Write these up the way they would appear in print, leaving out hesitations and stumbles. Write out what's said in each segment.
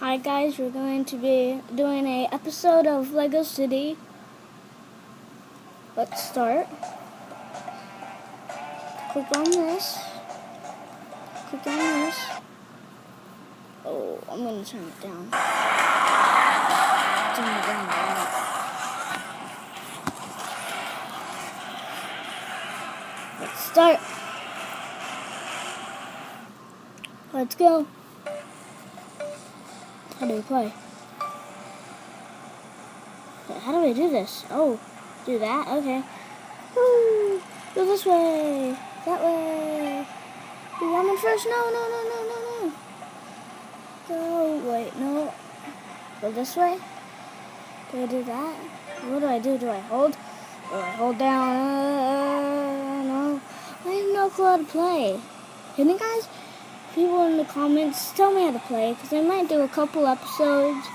Hi guys, we're going to be doing a episode of Lego City. Let's start. Click on this. Click on this. Oh, I'm going to turn it down. Turn it down a lot. Let's start. Let's go. How do we play? How do we do this? Oh, do that? Okay. Woo! Go this way. That way. Ooh, I'm in first. No. Go. Wait, no. Go this way. Do I do that? What do I do? Do I hold? Or I hold down? No. I have no clue how to play. Can you guys, people in the comments, tell me how to play? Because I might do a couple episodes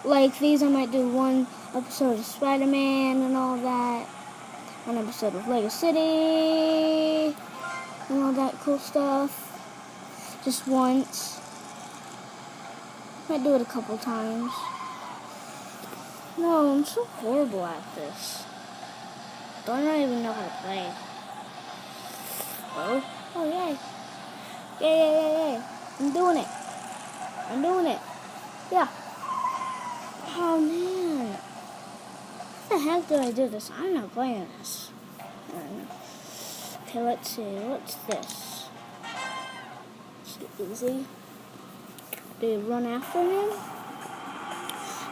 like these. I might do one episode of Spider-Man and all that. One episode of Lego City and all that cool stuff. Just once. Might do it a couple times. No, I'm so horrible at this. Don't even know how to play. Oh yay. Yay. I'm doing it. Yeah. Oh man. How the heck do I do this? I'm not playing this. I don't know. Okay, let's see. What's this? It's easy. Do you run after him?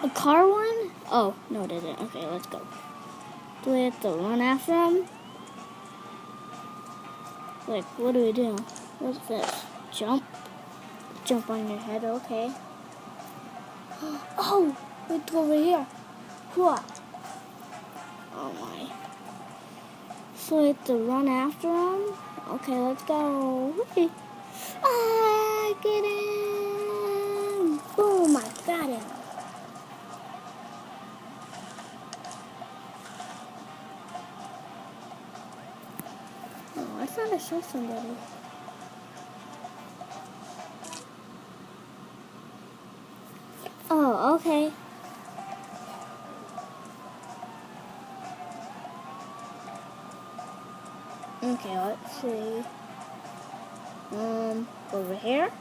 A car one? Oh, no it isn't. Okay, let's go. Do we have to run after him? Like, what do we do? What's this? Jump? Jump on your head, okay. Oh! Let's go over here. What? Oh my. So we have to run after him? Okay, let's go. Whee! Ah, get him! Boom, I got him. Oh, I thought I saw somebody. Oh, okay. Okay, let's see. Over here.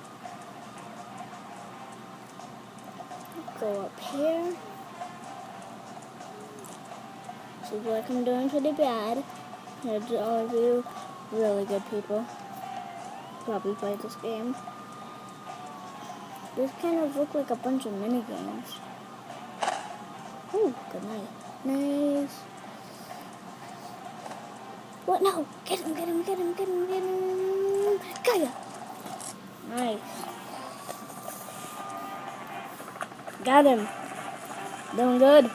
Go up here. Seems like I'm doing pretty bad. Here's all of you really good people. Probably played this game. This kind of look like a bunch of mini games. Ooh, good night. Nice. What? No! Get him! Got ya! Nice. Got him. Doing good.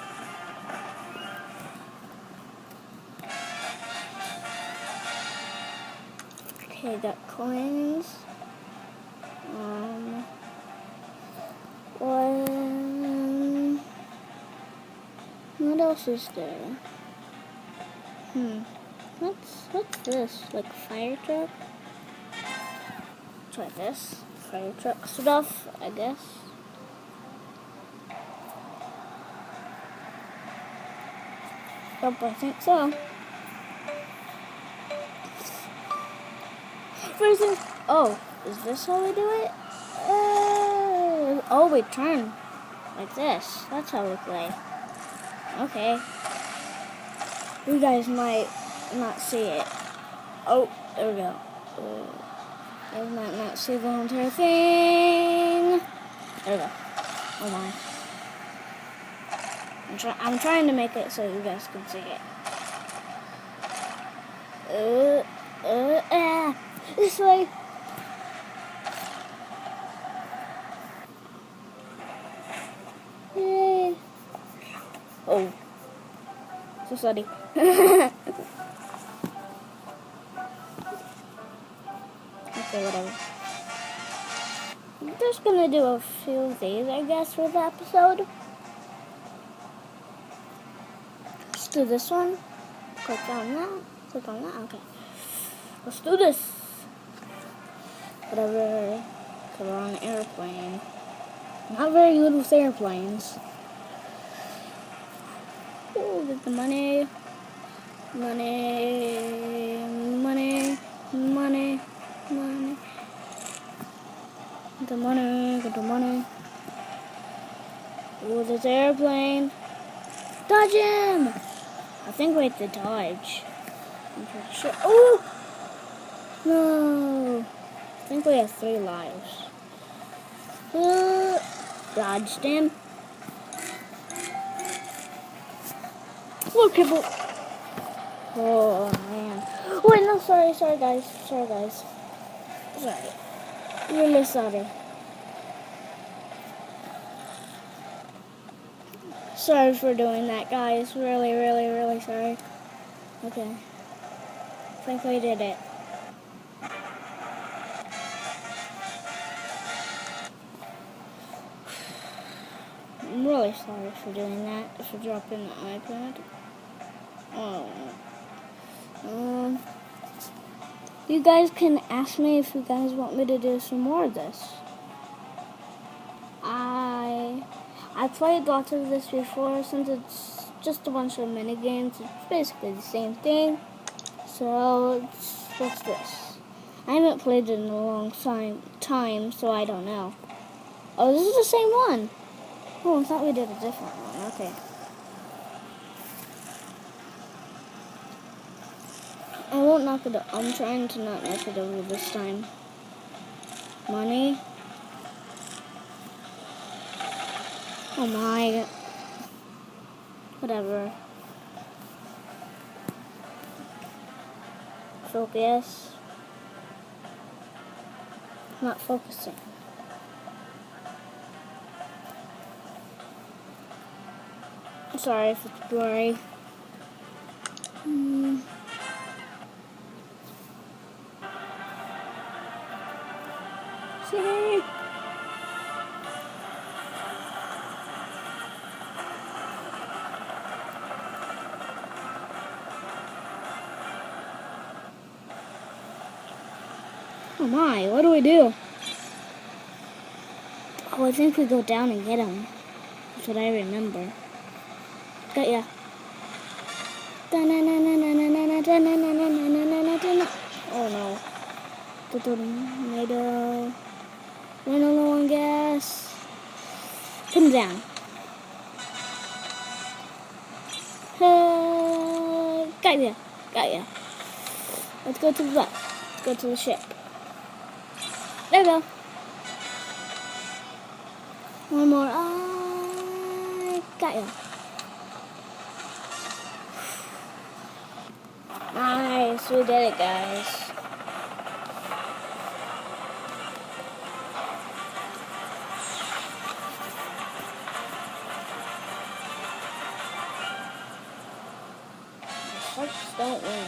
Okay, got coins. What else is there? What's this? Like fire truck? Try this. Fire truck stuff, I guess. Yep, I think so. First thing, oh, is this how we do it? Oh, we turn like this. That's how we play. Okay. You guys might not see it. Oh, there we go. You might not see the entire thing. There we go. Oh my. I'm trying to make it so you guys can see it. This way. Yay. Oh. So sorry. Okay, whatever. I'm just gonna do a few of these, I guess, for the episode. Let's do this one. Click on that. Okay. Let's do this. Whatever. Put on an airplane. Not very good with airplanes. Oh, get the money. Money. Money. Money. Money. Get the money. Get the money. Oh, this airplane. Dodge him! I think we have to dodge. I'm pretty sure. Oh! No! I think we have 3 lives. Dodged him. Look, people. Oh, man. Wait, no, sorry, guys. Sorry. Really sorry. Sorry for doing that, guys. Really sorry. Okay. I think we did it. I'm really sorry for doing that, for dropping the iPad. You guys can ask me if you guys want me to do some more of this. I played lots of this before, since it's just a bunch of mini games. It's basically the same thing. So what's this? I haven't played it in a long time, so I don't know. Oh, this is the same one. Oh, I thought we did a different one. Okay. I won't knock it over. I'm trying to not knock it over this time. Money. Oh my. Whatever. Focus. Not focusing. Sorry if it's blurry. See? Oh my, what do we do? Oh, I think we go down and get him. That's what I remember. Got ya. Oh no. Tornado. Run low on gas. Put him down. Got ya. Let's go to the left. Let's go to the ship. There we go. One more. Got ya. Nice, we did it, guys. Sharks don't win.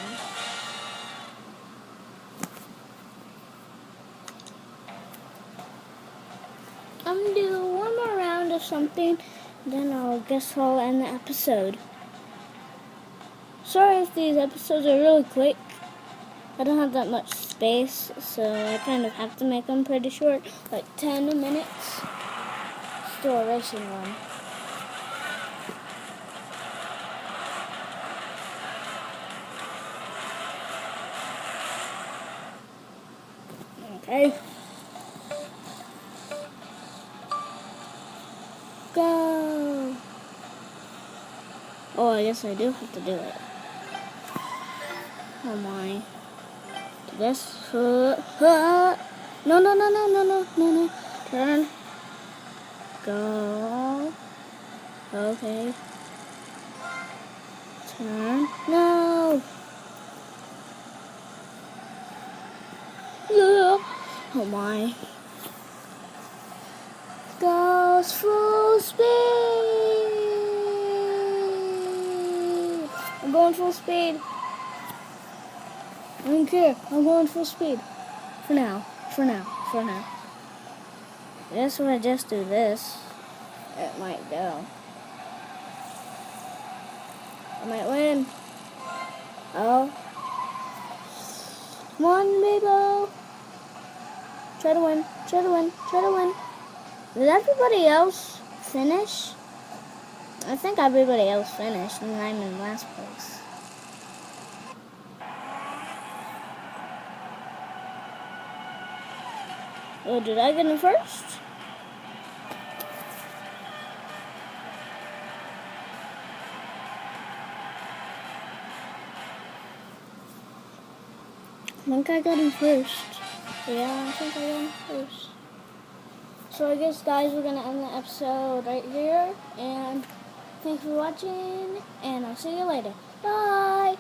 I'm gonna do one more round of something, then I'll end the episode. Sorry if these episodes are really quick. I don't have that much space, so I kind of have to make them pretty short, like 10 minutes. Still a racing one. Okay. Go! Oh, I guess I do have to do it. Oh my. This. No. Turn. Go. Okay. Turn. No. Oh my. Goes full speed. I'm going full speed. I don't care. I'm going full speed. For now. I guess if I just do this, it might go. I might win. Oh. Come on, Mabel. Try to win. Did everybody else finish? I think everybody else finished, and I'm in last place. Oh, did I get in first? I think I got in first. Yeah, I think I got in first. So I guess, guys, we're going to end the episode right here. And thanks for watching, and I'll see you later. Bye!